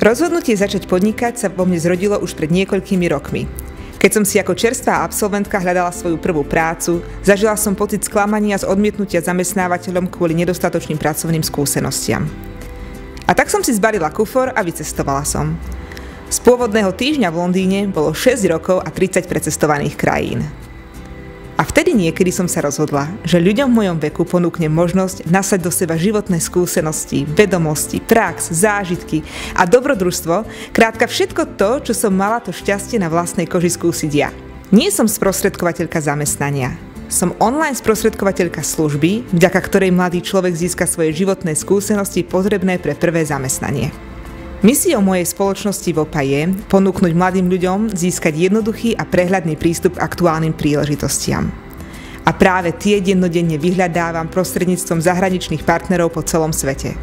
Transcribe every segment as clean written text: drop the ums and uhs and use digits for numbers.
Rozhodnutie začať podnikať sa vo mne zrodilo už pred niekoľkými rokmi. Keď som si ako čerstvá absolventka hľadala svoju prvú prácu, zažila som pocit sklamania z odmietnutia zamestnávateľom kvôli nedostatočným pracovným skúsenostiam. A tak som si zbalila kufor a vycestovala som. Z pôvodného týždňa v Londýne bolo 6 rokov a 30 precestovaných krajín. A vtedy niekedy som sa rozhodla, že ľuďom v mojom veku ponúknem možnosť nasať do seba životné skúsenosti, vedomosti, prax, zážitky a dobrodružstvo, krátka všetko to, čo som mala to šťastie na vlastnej koži skúsiť ja. Nie som sprostredkovateľka zamestnania. Som online sprostredkovateľka služby, vďaka ktorej mladý človek získa svoje životné skúsenosti potrebné pre prvé zamestnanie. Misiou mojej spoločnosti VOPA je ponúknuť mladým ľuďom získať jednoduchý a prehľadný prístup k aktuálnym príležitostiam. A práve tie dennodenne vyhľadávam prostredníctvom zahraničných partnerov po celom svete.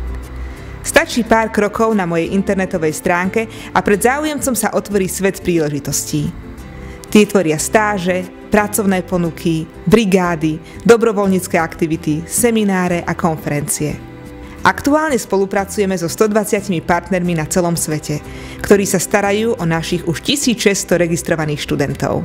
Stačí pár krokov na mojej internetovej stránke a pred záujemcom sa otvorí svet príležitostí. Tie tvoria stáže, pracovné ponuky, brigády, dobrovoľnícke aktivity, semináre a konferencie. Aktuálne spolupracujeme so 120 partnermi na celom svete, ktorí sa starajú o našich už 1600 registrovaných študentov.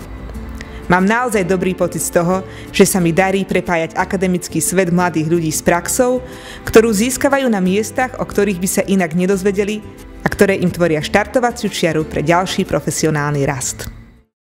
Mám naozaj dobrý pocit z toho, že sa mi darí prepájať akademický svet mladých ľudí s praxou, ktorú získavajú na miestach, o ktorých by sa inak nedozvedeli a ktoré im tvoria štartovaciu čiaru pre ďalší profesionálny rast.